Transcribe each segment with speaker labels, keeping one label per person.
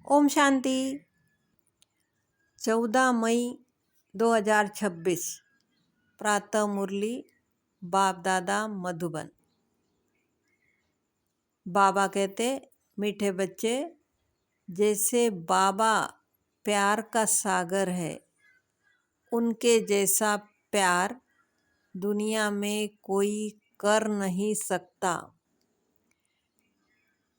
Speaker 1: ओम शांति। 14 मई 2026 प्रातः मुरली बाप दादा मधुबन। बाबा कहते, मीठे बच्चे, जैसे बाबा प्यार का सागर है, उनके जैसा प्यार दुनिया में कोई कर नहीं सकता।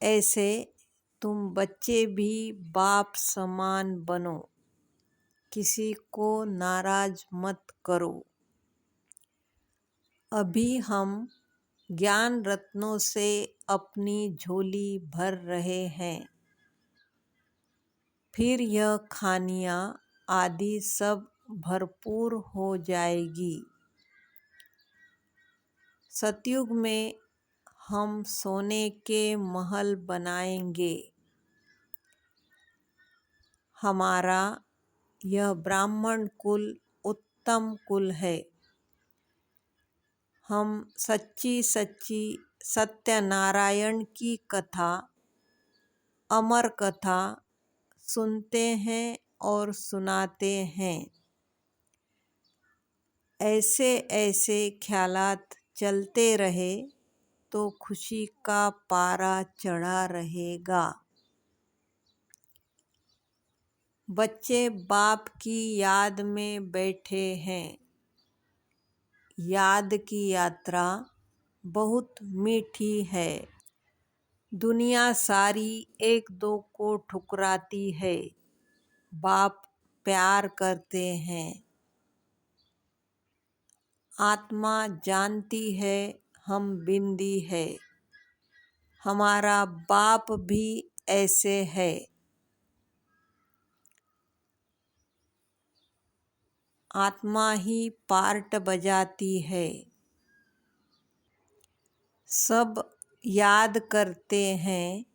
Speaker 1: ऐसे तुम बच्चे भी बाप समान बनो, किसी को नाराज मत करो। अभी हम ज्ञान रत्नों से अपनी झोली भर रहे हैं, फिर यह खानियाँ आदि सब भरपूर हो जाएगी। सतयुग में हम सोने के महल बनाएंगे। हमारा यह ब्राह्मण कुल उत्तम कुल है। हम सच्ची सच्ची सत्यनारायण की कथा, अमर कथा सुनते हैं और सुनाते हैं। ऐसे ऐसे ख्यालात चलते रहे तो खुशी का पारा चढ़ा रहेगा। बच्चे बाप की याद में बैठे हैं। याद की यात्रा बहुत मीठी है। दुनिया सारी एक दो को ठुकराती है। बाप प्यार करते हैं। आत्मा जानती है हम बिंदी है। हमारा बाप भी ऐसे है। आत्मा ही पार्ट बजाती है। सब याद करते हैं,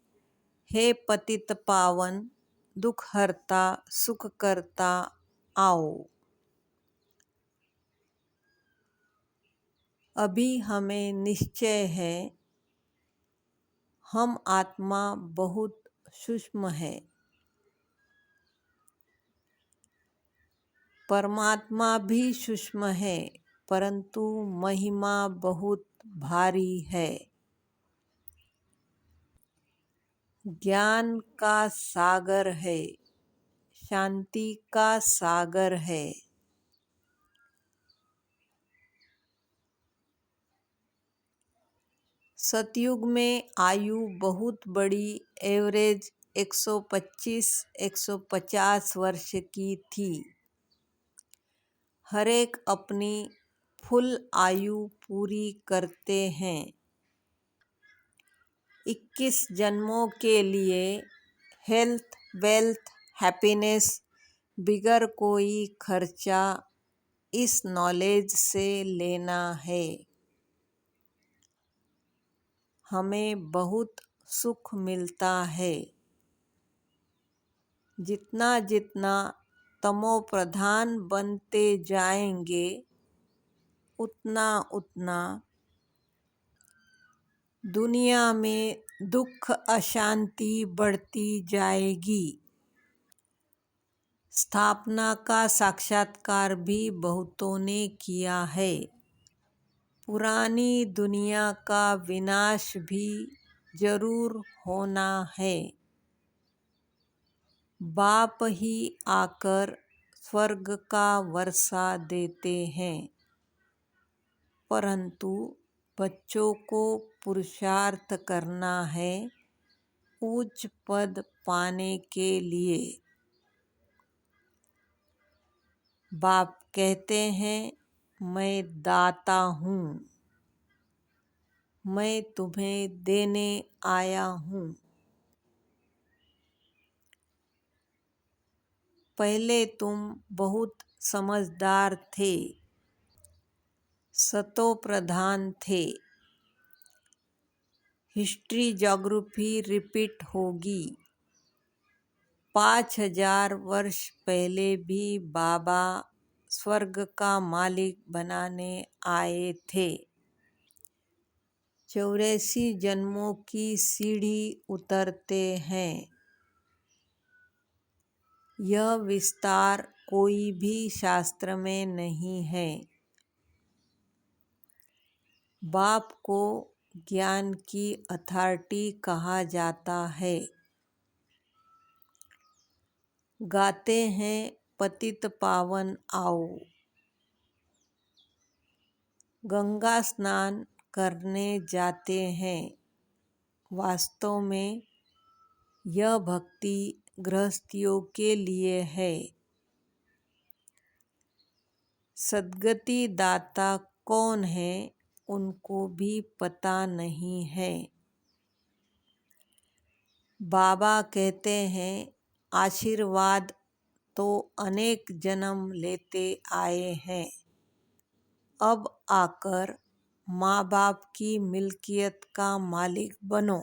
Speaker 1: हे पतित पावन, दुख हरता सुख करता आओ। अभी हमें निश्चय है, हम आत्मा बहुत सूक्ष्म है। परमात्मा भी सूक्ष्म है, परंतु महिमा बहुत भारी है। ज्ञान का सागर है, शांति का सागर है। सतयुग में आयु बहुत बड़ी, एवरेज 125-150 वर्ष की थी। हर एक अपनी फुल आयु पूरी करते हैं। 21 जन्मों के लिए हेल्थ, वेल्थ, हैप्पीनेस बिगर कोई खर्चा इस नॉलेज से लेना है। हमें बहुत सुख मिलता है। जितना जितना तमो प्रधान बनते जाएंगे, उतना उतना दुनिया में दुख अशांति बढ़ती जाएगी। स्थापना का साक्षात्कार भी बहुतों ने किया है। पुरानी दुनिया का विनाश भी जरूर होना है। बाप ही आकर स्वर्ग का वर्षा देते हैं, परंतु बच्चों को पुरुषार्थ करना है उच्च पद पाने के लिए। बाप कहते हैं, मैं दाता हूँ, मैं तुम्हें देने आया हूँ। पहले तुम बहुत समझदार थे, सतो प्रधान थे। हिस्ट्री ज्योग्राफी रिपीट होगी। 5000 वर्ष पहले भी बाबा स्वर्ग का मालिक बनाने आए थे। 84 जन्मों की सीढ़ी उतरते हैं। यह विस्तार कोई भी शास्त्र में नहीं है। बाप को ज्ञान की अथॉरिटी कहा जाता है। गाते हैं पतित पावन आओ, गंगा स्नान करने जाते हैं। वास्तव में यह भक्ति गृहस्थियों के लिए है। सद्गति दाता कौन है उनको भी पता नहीं है। बाबा कहते हैं आशीर्वाद तो अनेक जन्म लेते आए हैं, अब आकर माँ बाप की मिल्कियत का मालिक बनो।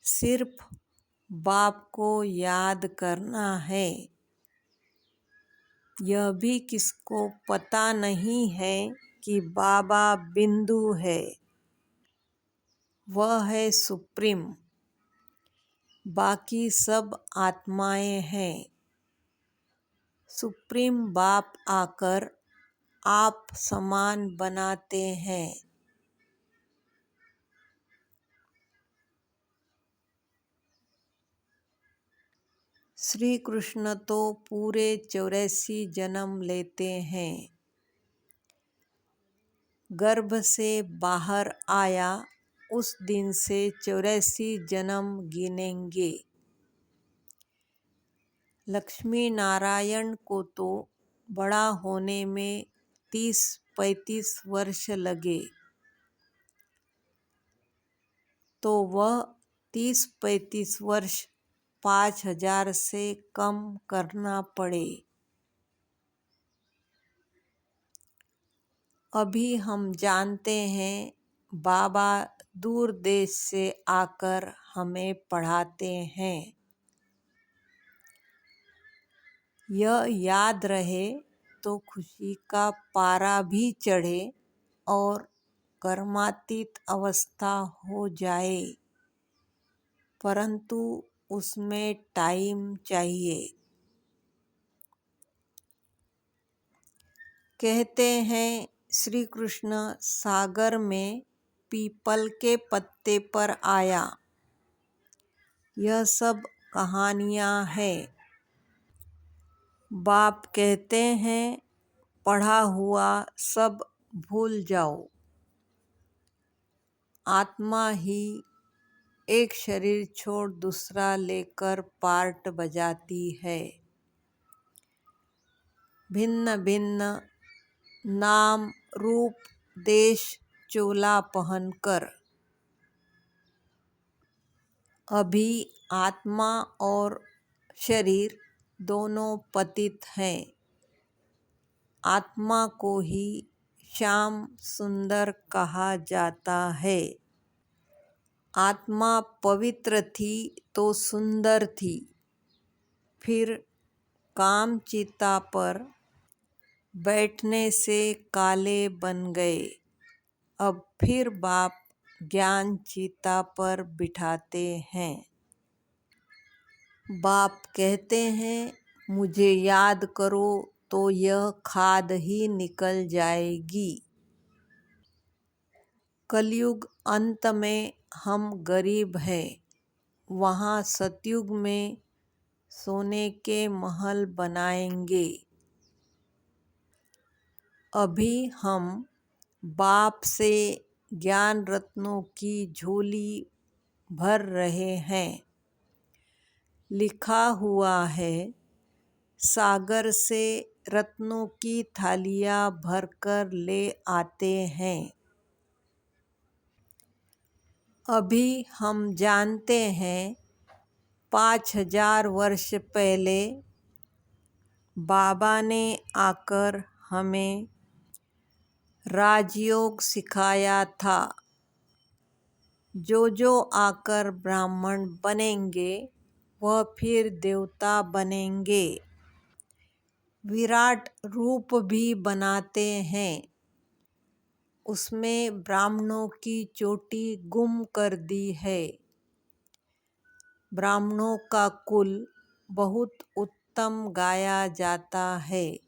Speaker 1: सिर्फ बाप को याद करना है। यह भी किसको पता नहीं है कि बाबा बिंदु है, वह है सुप्रीम, बाकी सब आत्माएं हैं। सुप्रीम बाप आकर आप समान बनाते हैं। श्री कृष्ण तो पूरे 84 जन्म लेते हैं। गर्भ से बाहर आया उस दिन से 84 जन्म गिनेंगे। लक्ष्मी नारायण को तो बड़ा होने में 30-35 वर्ष लगे, तो वह 30-35 वर्ष 5000 से कम करना पड़े। अभी हम जानते हैं बाबा दूर देश से आकर हमें पढ़ाते हैं। यह याद रहे तो खुशी का पारा भी चढ़े और कर्मातीत अवस्था हो जाए, परंतु उसमें टाइम चाहिए। कहते हैं श्री कृष्ण सागर में पीपल के पत्ते पर आया। यह सब कहानियाँ हैं। बाप कहते हैं पढ़ा हुआ सब भूल जाओ। आत्मा ही एक शरीर छोड़ दूसरा लेकर पार्ट बजाती है। भिन्न भिन्न नाम रूप देश चोला पहनकर। अभी आत्मा और शरीर दोनों पतित हैं। आत्मा को ही श्याम सुंदर कहा जाता है। आत्मा पवित्र थी तो सुंदर थी, फिर काम चिता पर बैठने से काले बन गए। अब फिर बाप ज्ञान चिता पर बिठाते हैं। बाप कहते हैं मुझे याद करो तो यह खाद ही निकल जाएगी। कलयुग अंत में हम गरीब हैं, वहाँ सतयुग में सोने के महल बनाएंगे। अभी हम बाप से ज्ञान रत्नों की झोली भर रहे हैं। लिखा हुआ है सागर से रत्नों की थालियाँ भरकर ले आते हैं। अभी हम जानते हैं 5000 वर्ष पहले बाबा ने आकर हमें राजयोग सिखाया था। जो आकर ब्राह्मण बनेंगे वह फिर देवता बनेंगे। विराट रूप भी बनाते हैं। उसमें ब्राह्मणों की चोटी गुम कर दी है। ब्राह्मणों का कुल बहुत उत्तम गाया जाता है।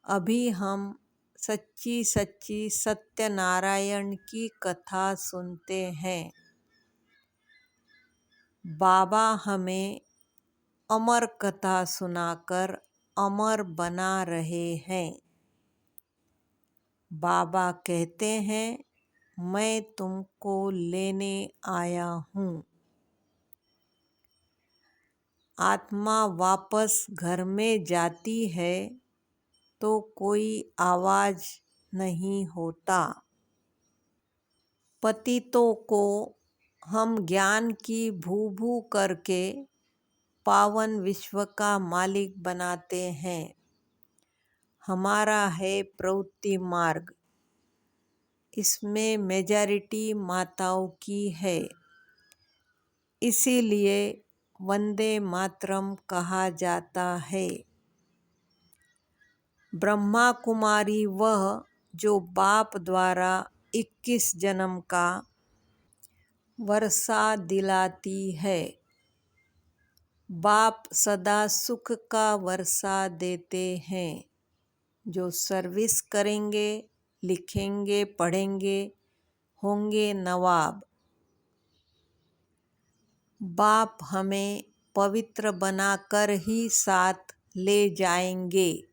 Speaker 1: अभी हम सच्ची सच्ची सत्यनारायण की कथा सुनते हैं। बाबा हमें अमर कथा सुनाकर अमर बना रहे हैं। बाबा कहते हैं, मैं तुमको लेने आया हूँ। आत्मा वापस घर में जाती है तो कोई आवाज नहीं होता। पतितों को हम ज्ञान की भू करके पावन विश्व का मालिक बनाते हैं। हमारा है प्रवृत्ति मार्ग। इसमें मेजॉरिटी माताओं की है। इसीलिए वंदे मातरम कहा जाता है। ब्रह्मा कुमारी वह जो बाप द्वारा 21 जन्म का वर्षा दिलाती है। बाप सदा सुख का वर्षा देते हैं। जो सर्विस करेंगे, लिखेंगे, पढ़ेंगे, होंगे नवाब। बाप हमें पवित्र बनाकर ही साथ ले जाएंगे।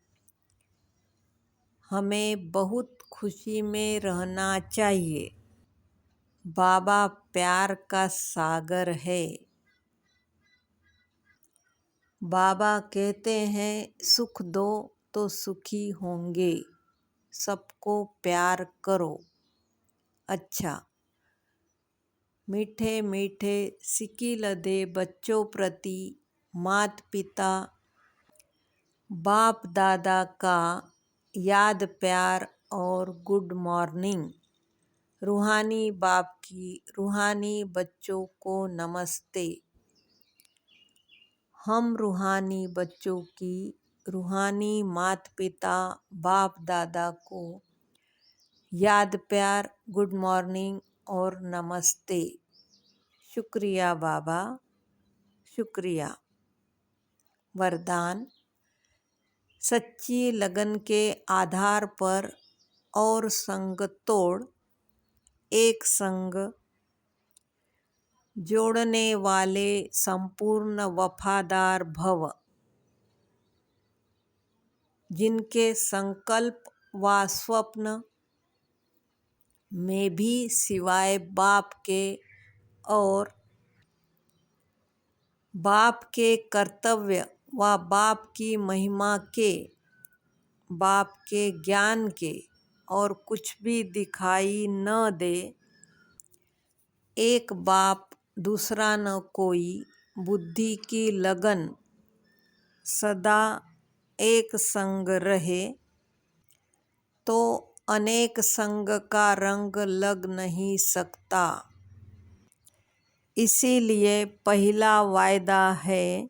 Speaker 1: हमें बहुत खुशी में रहना चाहिए। बाबा प्यार का सागर है। बाबा कहते हैं, सुख दो तो सुखी होंगे। सबको प्यार करो। अच्छा, मीठे मीठे सिकिलदे बच्चों प्रति मात पिता बाप दादा का याद प्यार और गुड मॉर्निंग। रूहानी बाप की रूहानी बच्चों को नमस्ते। हम रूहानी बच्चों की रूहानी मात पिता बाप दादा को याद प्यार, गुड मॉर्निंग और नमस्ते। शुक्रिया बाबा, शुक्रिया। वरदान, सच्ची लगन के आधार पर और संग तोड़ एक संग जोड़ने वाले संपूर्ण वफादार भव। जिनके संकल्प व स्वप्न में भी सिवाय बाप के और बाप के कर्तव्य व बाप की महिमा के, बाप के ज्ञान के और कुछ भी दिखाई न दे। एक बाप दूसरा न कोई, बुद्धि की लगन सदा एक संग रहे तो अनेक संग का रंग लग नहीं सकता। इसीलिए पहला वायदा है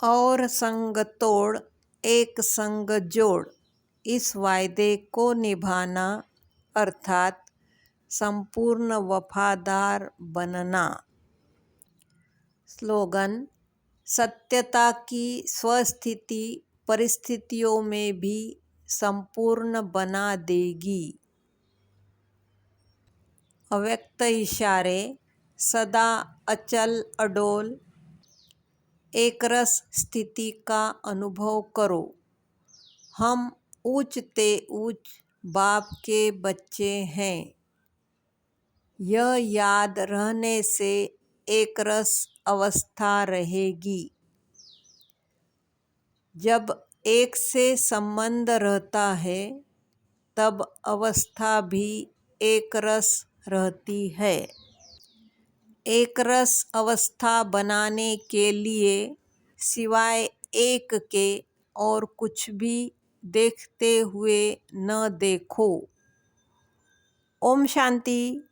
Speaker 1: और संग तोड़ एक संग जोड़। इस वायदे को निभाना अर्थात संपूर्ण वफादार बनना। स्लोगन, सत्यता की स्वस्थिति परिस्थितियों में भी संपूर्ण बना देगी। अव्यक्त इशारे, सदा अचल अडोल एकरस स्थिति का अनुभव करो। हम ऊंचते ऊंच बाप के बच्चे हैं। यह याद रहने से एकरस अवस्था रहेगी। जब एक से संबंध रहता है तब अवस्था भी एकरस रहती है। एकरस अवस्था बनाने के लिए सिवाय एक के और कुछ भी देखते हुए न देखो। ओम शांति।